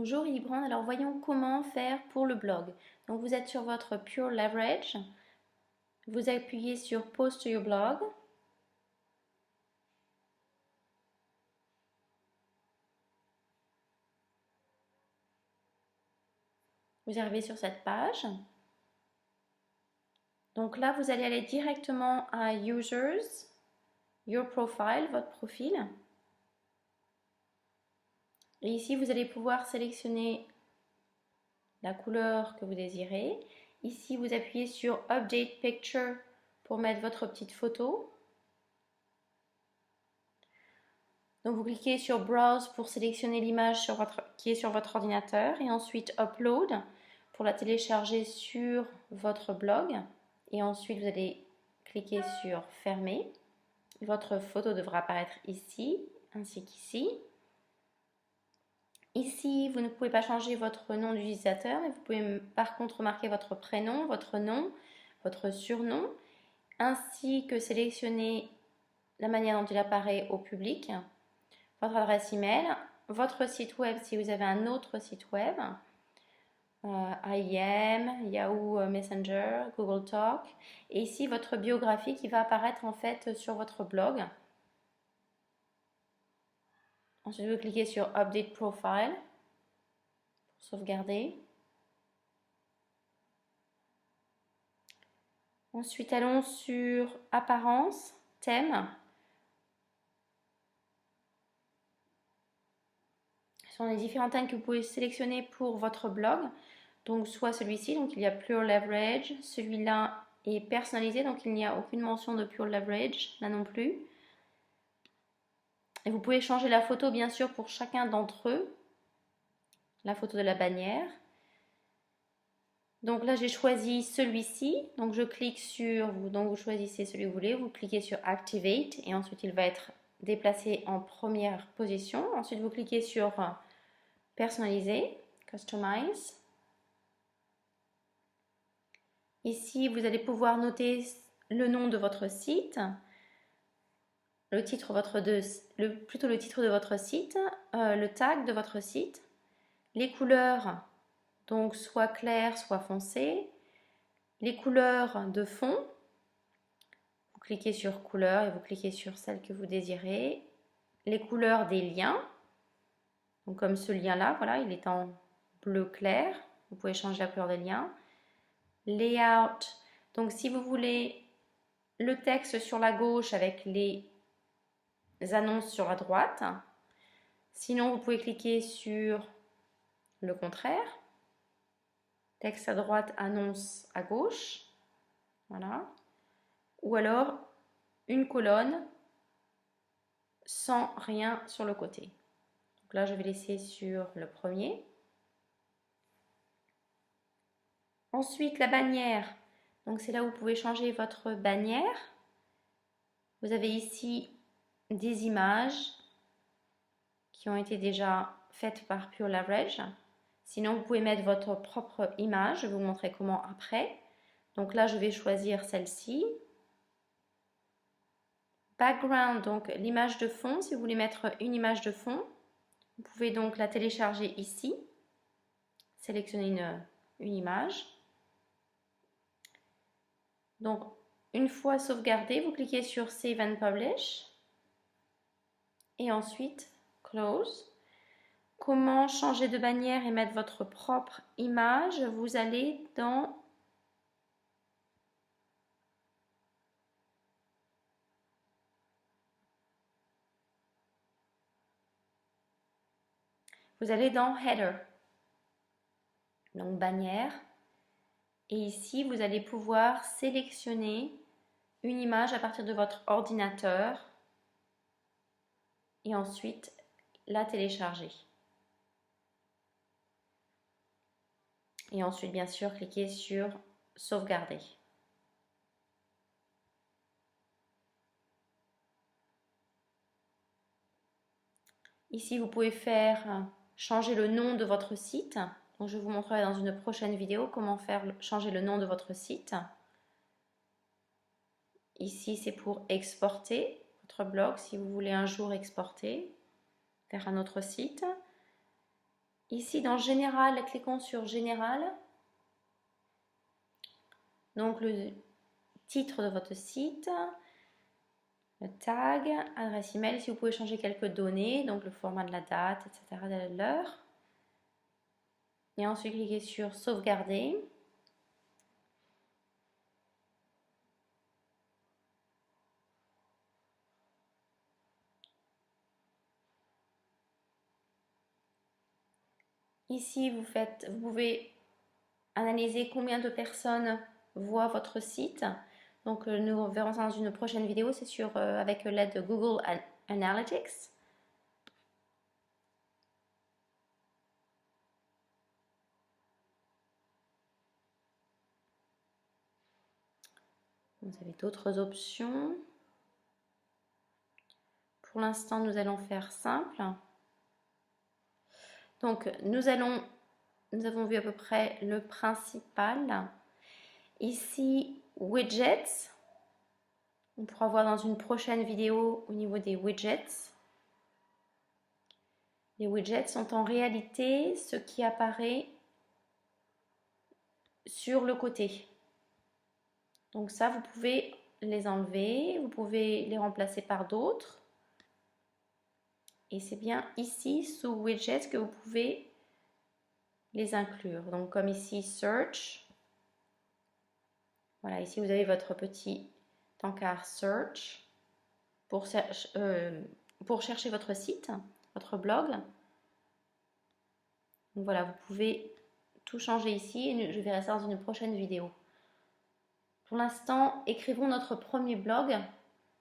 Bonjour Ybrand, alors voyons comment faire pour le blog. Donc vous êtes sur votre Pure Leverage, vous appuyez sur Post to your blog. Vous arrivez sur cette page. Donc là, vous allez aller directement à Users, Your Profile, votre profil. Et ici, vous allez pouvoir sélectionner la couleur que vous désirez. Ici, vous appuyez sur Update Picture pour mettre votre petite photo. Donc vous cliquez sur Browse pour sélectionner l'image qui est sur votre ordinateur et ensuite Upload pour la télécharger sur votre blog. Et ensuite vous allez cliquer sur Fermer. Votre photo devra apparaître ici ainsi qu'ici. Ici, vous ne pouvez pas changer votre nom d'utilisateur, mais vous pouvez par contre marquer votre prénom, votre nom, votre surnom, ainsi que sélectionner la manière dont il apparaît au public, votre adresse email, votre site web si vous avez un autre site web, IM, Yahoo Messenger, Google Talk, et ici votre biographie qui va apparaître en fait sur votre blog. Ensuite, vous cliquez sur Update Profile pour sauvegarder. Ensuite, allons sur Apparence, Thème. Ce sont les différents thèmes que vous pouvez sélectionner pour votre blog. Donc, soit celui-ci, donc il y a Pure Leverage. Celui-là est personnalisé, donc il n'y a aucune mention de Pure Leverage, là non plus. Et vous pouvez changer la photo, bien sûr, pour chacun d'entre eux. La photo de la bannière. Donc là, j'ai choisi celui-ci. Donc, je clique sur, donc vous choisissez celui que vous voulez. Vous cliquez sur Activate et ensuite, il va être déplacé en première position. Ensuite, vous cliquez sur Personnaliser, Customize. Ici, vous allez pouvoir noter le nom de votre site, le titre de votre site, le tag de votre site, les couleurs, donc soit claires, soit foncées, les couleurs de fond. Vous cliquez sur couleur et vous cliquez sur celle que vous désirez. Les couleurs des liens, donc comme ce lien-là, voilà, il est en bleu clair. Vous pouvez changer la couleur des liens. Layout, donc si vous voulez le texte sur la gauche avec les annonces sur la droite. Sinon, vous pouvez cliquer sur le contraire. Texte à droite, annonce à gauche. Voilà. Ou alors, une colonne sans rien sur le côté. Donc là, je vais laisser sur le premier. Ensuite, la bannière. Donc c'est là où vous pouvez changer votre bannière. Vous avez ici des images qui ont été déjà faites par Pure Leverage. Sinon, vous pouvez mettre votre propre image. Je vais vous montrer comment après. Donc là, je vais choisir celle-ci. Background, donc l'image de fond. Si vous voulez mettre une image de fond, vous pouvez donc la télécharger ici. Sélectionner une image. Donc, une fois sauvegardé, vous cliquez sur Save and Publish. Et ensuite, Close. Comment changer de bannière et mettre votre propre image? Vous allez dans Header, donc bannière. Et ici, vous allez pouvoir sélectionner une image à partir de votre ordinateur et ensuite la télécharger. Et ensuite, bien sûr, cliquez sur Sauvegarder. Ici, vous pouvez faire changer le nom de votre site. Donc, je vous montrerai dans une prochaine vidéo comment changer le nom de votre site. Ici, c'est pour exporter votre blog si vous voulez un jour exporter vers un autre site. Ici, dans Général, cliquons sur Général. Donc, le titre de votre site, le tag, adresse email. Si vous pouvez changer quelques données, donc le format de la date, etc., de l'heure. Et ensuite, cliquez sur Sauvegarder. Ici, vous pouvez analyser combien de personnes voient votre site. Donc, nous verrons ça dans une prochaine vidéo. C'est avec l'aide de Google Analytics. Vous avez d'autres options. Pour l'instant, nous allons faire simple. Donc, nous avons vu à peu près le principal. Ici, widgets. On pourra voir dans une prochaine vidéo au niveau des widgets. Les widgets sont en réalité ce qui apparaît sur le côté. Donc ça, vous pouvez les enlever, vous pouvez les remplacer par d'autres. Et c'est bien ici, sous widgets, que vous pouvez les inclure. Donc comme ici, search. Voilà, ici vous avez votre petit encart search pour chercher votre site, votre blog. Donc voilà, vous pouvez tout changer ici et je verrai ça dans une prochaine vidéo. Pour l'instant, écrivons notre premier blog.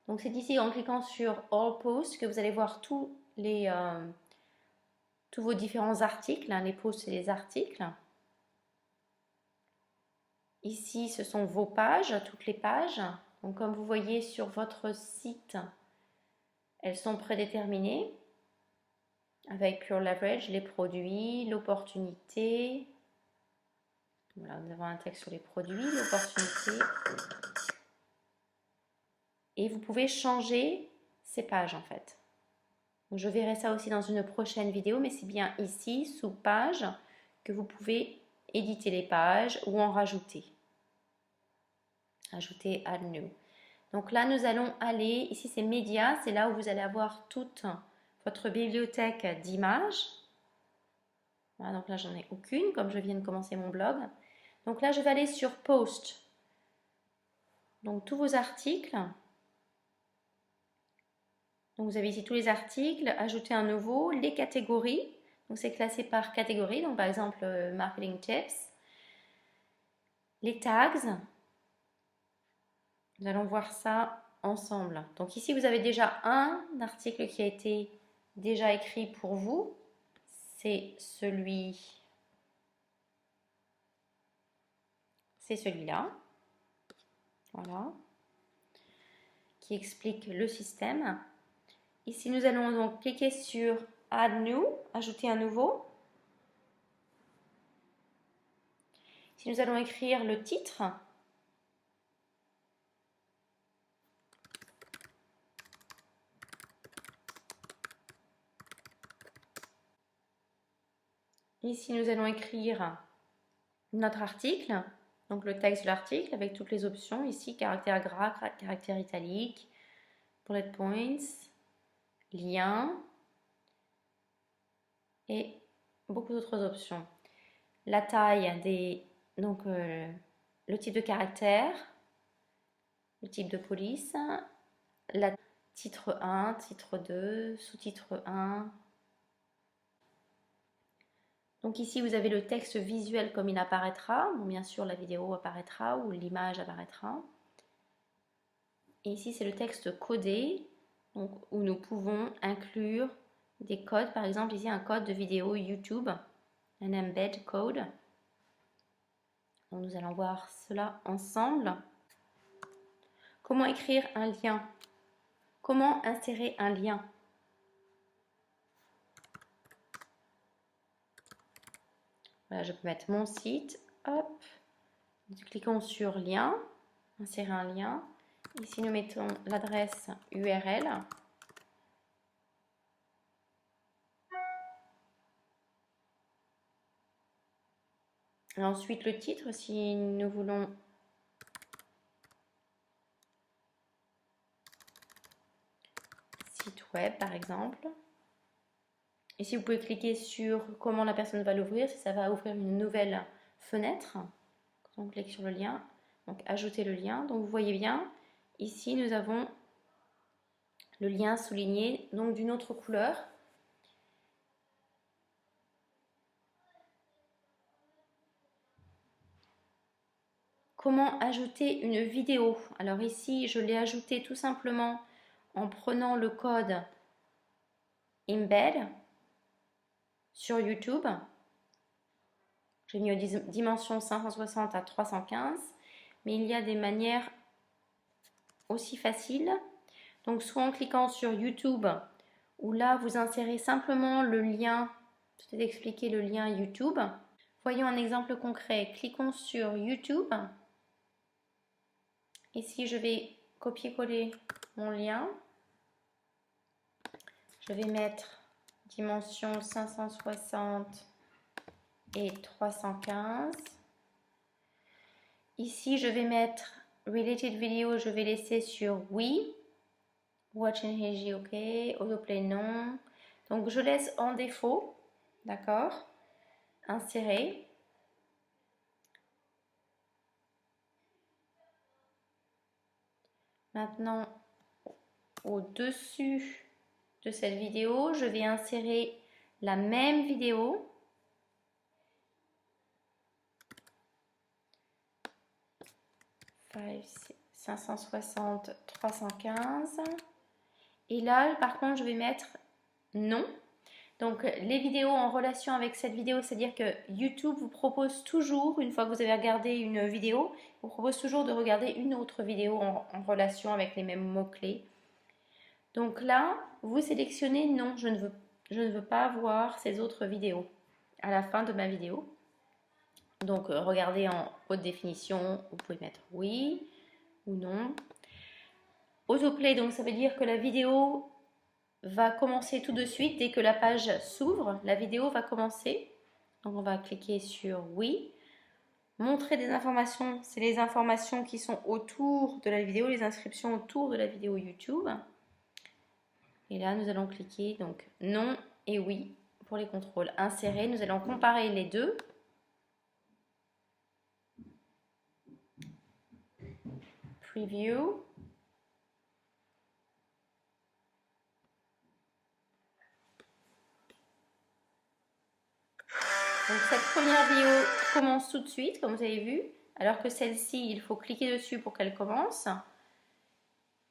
Donc c'est ici en cliquant sur All Posts que vous allez voir tous vos différents articles, les posts et les articles. Ici, ce sont vos pages, toutes les pages. Donc comme vous voyez sur votre site, elles sont prédéterminées avec Pure Leverage, les produits, l'opportunité. Voilà, nous avons un texte sur les produits, l'opportunité. Et vous pouvez changer ces pages en fait. Donc, je verrai ça aussi dans une prochaine vidéo, mais c'est bien ici, sous page, que vous pouvez éditer les pages ou en rajouter. Ajouter Add New. Donc là, nous allons aller, ici c'est Médias, c'est là où vous allez avoir toute votre bibliothèque d'images. Voilà, donc là, j'en ai aucune, comme je viens de commencer mon blog. Donc là, je vais aller sur Post. Donc tous vos articles. Donc vous avez ici tous les articles, ajouter un nouveau, les catégories. Donc c'est classé par catégorie, donc par exemple marketing tips. Les tags. Nous allons voir ça ensemble. Donc ici vous avez déjà un article qui a été déjà écrit pour vous. C'est celui-là. Voilà. Qui explique le système. Ici, nous allons donc cliquer sur Add New, ajouter un nouveau. Ici, nous allons écrire le titre. Ici, nous allons écrire notre article, donc le texte de l'article avec toutes les options. Ici, caractère gras, caractère italique, bullet points, lien et beaucoup d'autres options. La taille donc le type de caractère, le type de police, titre 1, titre 2, sous-titre 1. Donc ici, vous avez le texte visuel comme il apparaîtra. Bon, bien sûr, la vidéo apparaîtra ou l'image apparaîtra. Et ici, c'est le texte codé, donc, où nous pouvons inclure des codes. Par exemple, ici, un code de vidéo YouTube, un embed code. Donc, nous allons voir cela ensemble. Comment écrire un lien? Comment insérer un lien? Voilà, je peux mettre mon site. Hop. Cliquons sur lien, insérer un lien. Ici, nous mettons l'adresse URL. Et ensuite le titre, si nous voulons site web par exemple. Ici, vous pouvez cliquer sur comment la personne va l'ouvrir, si ça va ouvrir une nouvelle fenêtre. On clique sur le lien, donc ajouter le lien. Donc vous voyez bien, ici nous avons le lien souligné, donc d'une autre couleur. Comment ajouter une vidéo? Alors ici, je l'ai ajouté tout simplement en prenant le code Embed sur YouTube. J'ai mis aux dimensions 560 à 315, mais il y a des manières aussi faciles. Donc soit en cliquant sur YouTube, où là vous insérez simplement le lien, je vais expliquer le lien YouTube. Voyons un exemple concret. Cliquons sur YouTube. Ici, je vais copier-coller mon lien. Je vais mettre dimension 560 et 315. Ici, je vais mettre Related Video, je vais laisser sur oui. Watch in HD, ok. Autoplay, non. Donc, je laisse en défaut. D'accord. Insérer. Maintenant, au-dessus de cette vidéo, je vais insérer la même vidéo. Five, 560, 315. Et là, par contre, je vais mettre non. Donc, les vidéos en relation avec cette vidéo, c'est-à-dire que YouTube vous propose toujours, une fois que vous avez regardé une vidéo, vous propose toujours de regarder une autre vidéo en relation avec les mêmes mots-clés. Donc là, vous sélectionnez non, je ne veux pas voir ces autres vidéos à la fin de ma vidéo. Donc, regardez en haute définition, vous pouvez mettre oui ou non. Autoplay, donc ça veut dire que la vidéo va commencer tout de suite. Dès que la page s'ouvre, la vidéo va commencer. Donc on va cliquer sur oui. Montrer des informations, c'est les informations qui sont autour de la vidéo, les inscriptions autour de la vidéo YouTube. Et là, nous allons cliquer donc non et oui pour les contrôles. Insérer, nous allons comparer les deux. Preview. Donc cette première vidéo commence tout de suite, comme vous avez vu, alors que celle-ci, il faut cliquer dessus pour qu'elle commence.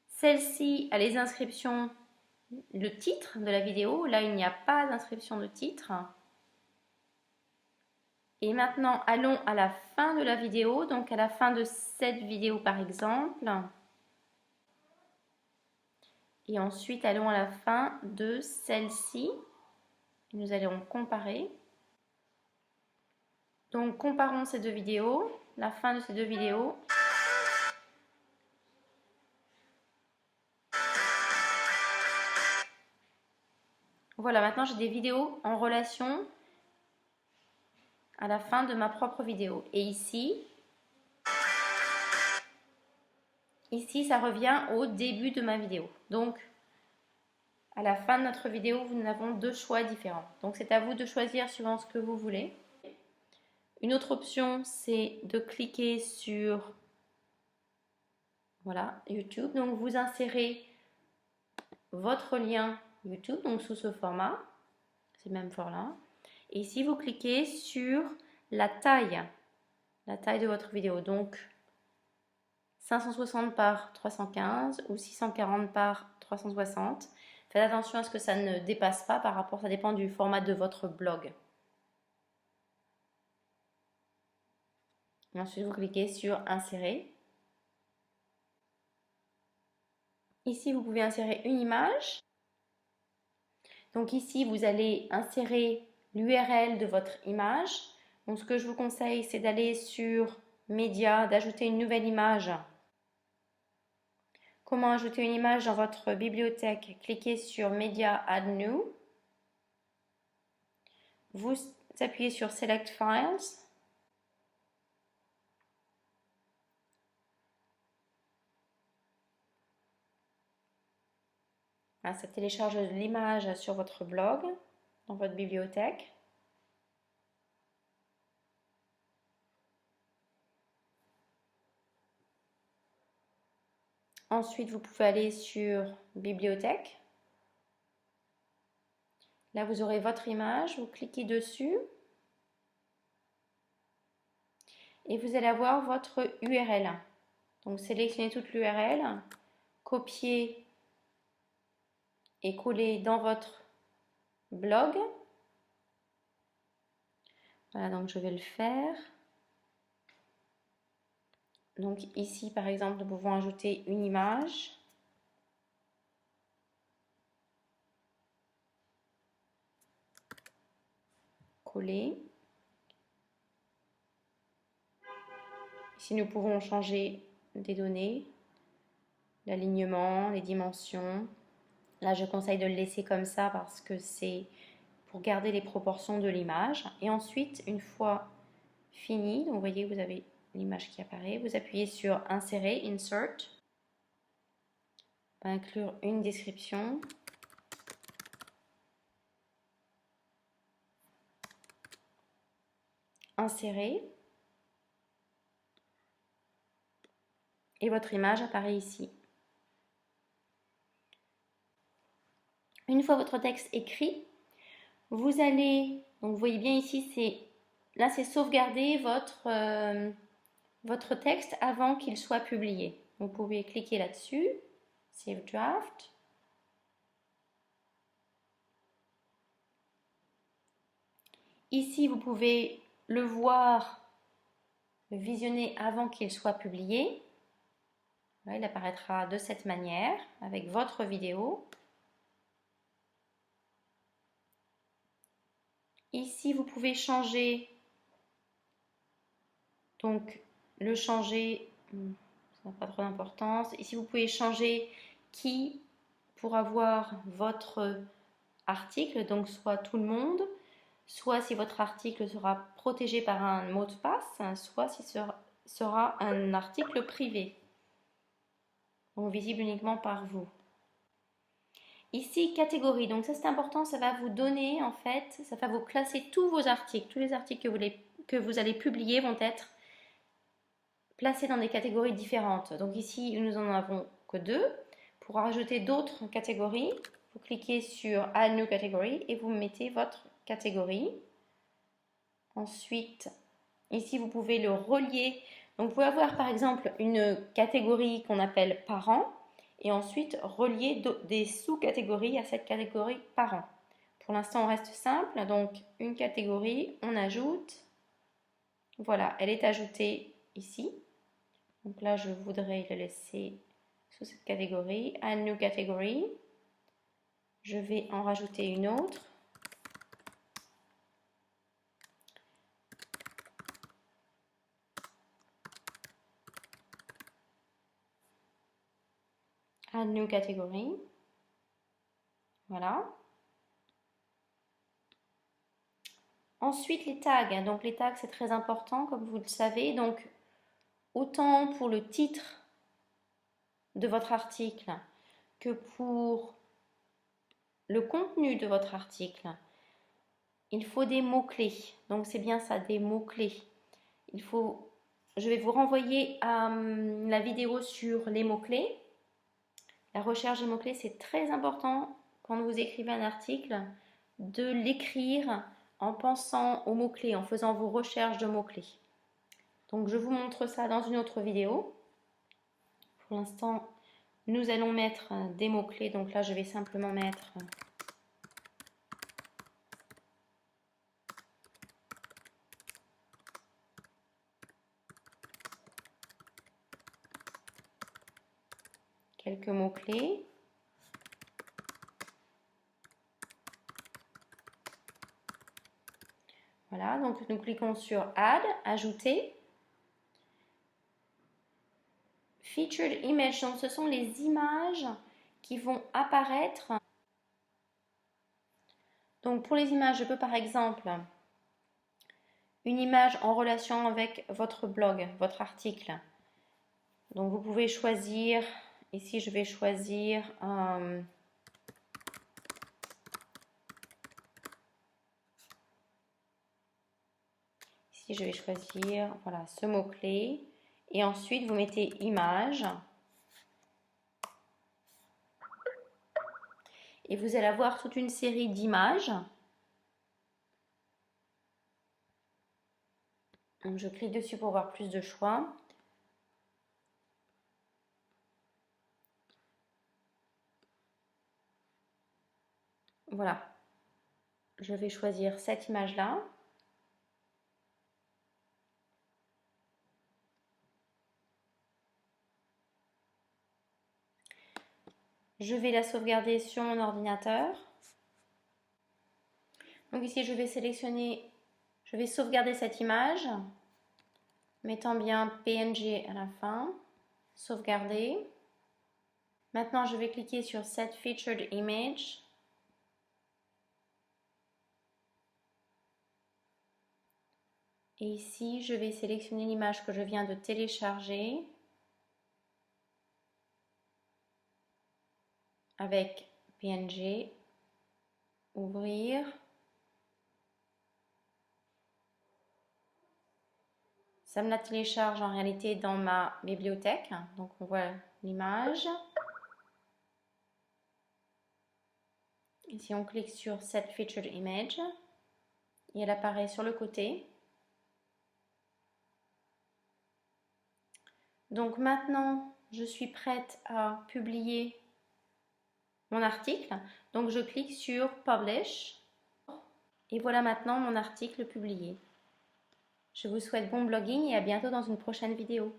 Celle-ci a les inscriptions, le titre de la vidéo. Là, il n'y a pas d'inscription de titre. Et maintenant, allons à la fin de la vidéo, donc à la fin de cette vidéo par exemple. Et ensuite, allons à la fin de celle-ci. Nous allons comparer. Donc, comparons ces deux vidéos, la fin de ces deux vidéos. Voilà, maintenant j'ai des vidéos en relation à la fin de ma propre vidéo. Et ici, ça revient au début de ma vidéo. Donc, à la fin de notre vidéo, nous avons deux choix différents. Donc, c'est à vous de choisir suivant ce que vous voulez. Une autre option, c'est de cliquer sur voilà, YouTube. Donc, vous insérez votre lien YouTube, donc sous ce format. C'est le même format. Et ici, vous cliquez sur la taille de votre vidéo. Donc, 560 par 315 ou 640 par 360. Faites attention à ce que ça ne dépasse pas par rapport, ça dépend du format de votre blog. Et ensuite, vous cliquez sur insérer. Ici, vous pouvez insérer une image. Donc ici, vous allez insérer l'URL de votre image. Donc ce que je vous conseille, c'est d'aller sur Média, d'ajouter une nouvelle image. Comment ajouter une image dans votre bibliothèque? Cliquez sur Media Add New. Vous appuyez sur Select Files. Voilà, ça télécharge l'image sur votre blog, dans votre bibliothèque. Ensuite, vous pouvez aller sur Bibliothèque. Là, vous aurez votre image, vous cliquez dessus et vous allez avoir votre URL. Donc, sélectionnez toute l'URL, copiez et coller dans votre blog. Voilà, donc je vais le faire. Donc ici, par exemple, nous pouvons ajouter une image. Coller. Ici, nous pouvons changer des données, l'alignement, les dimensions. Là, je conseille de le laisser comme ça parce que c'est pour garder les proportions de l'image. Et ensuite, une fois fini, donc vous voyez, vous avez l'image qui apparaît, vous appuyez sur Insérer, Insert, inclure une description. Insérer. Et votre image apparaît ici. Une fois votre texte écrit, vous allez, donc vous voyez bien ici, là c'est sauvegarder votre texte avant qu'il soit publié. Vous pouvez cliquer là-dessus, Save Draft. Ici, vous pouvez le voir, le visionner avant qu'il soit publié. Là, il apparaîtra de cette manière, avec votre vidéo. Ici, vous pouvez changer, donc le changer, ça n'a pas trop d'importance. Ici, vous pouvez changer qui pourra voir votre article, donc soit tout le monde, soit si votre article sera protégé par un mot de passe, soit si ce sera un article privé, donc visible uniquement par vous. Ici, catégorie, donc ça c'est important, ça va vous donner en fait, ça va vous classer tous vos articles, tous les articles que vous allez publier vont être placés dans des catégories différentes. Donc ici, nous n'en avons que 2. Pour rajouter d'autres catégories, vous cliquez sur Add New Category et vous mettez votre catégorie. Ensuite, ici, vous pouvez le relier. Donc, vous pouvez avoir par exemple une catégorie qu'on appelle parents et ensuite relier des sous-catégories à cette catégorie parents. Pour l'instant, on reste simple. Donc, une catégorie, on ajoute. Voilà, elle est ajoutée ici. Donc là, je voudrais le laisser sous cette catégorie. Add New Category. Je vais en rajouter une autre. Add New Category. Voilà. Ensuite, les tags. Donc les tags, c'est très important, comme vous le savez. Donc, autant pour le titre de votre article que pour le contenu de votre article, il faut des mots-clés. Donc c'est bien ça, des mots-clés. Je vais vous renvoyer à la vidéo sur les mots-clés. La recherche des mots-clés, c'est très important quand vous écrivez un article de l'écrire en pensant aux mots-clés, en faisant vos recherches de mots-clés. Donc je vous montre ça dans une autre vidéo. Pour l'instant, nous allons mettre des mots-clés. Donc là, je vais simplement mettre quelques mots-clés. Voilà, donc nous cliquons sur Add, Ajouter. Featured Image, donc ce sont les images qui vont apparaître. Donc pour les images, je peux par exemple une image en relation avec votre blog, votre article. Donc vous pouvez choisir, ici je vais choisir ici, je vais choisir voilà, ce mot-clé. Et ensuite, vous mettez image. Et vous allez avoir toute une série d'images. Donc, je clique dessus pour avoir plus de choix. Voilà. Je vais choisir cette image-là. Je vais la sauvegarder sur mon ordinateur. Donc ici, je vais sélectionner, je vais sauvegarder cette image, mettant bien PNG à la fin, sauvegarder. Maintenant, je vais cliquer sur Set Featured Image. Et ici, je vais sélectionner l'image que je viens de télécharger avec PNG, ouvrir. Ça me la télécharge en réalité dans ma bibliothèque. Donc on voit l'image. Ici on clique sur Set Featured Image et elle apparaît sur le côté. Donc maintenant je suis prête à publier mon article. Donc je clique sur Publish et voilà maintenant mon article publié. Je vous souhaite bon blogging et à bientôt dans une prochaine vidéo.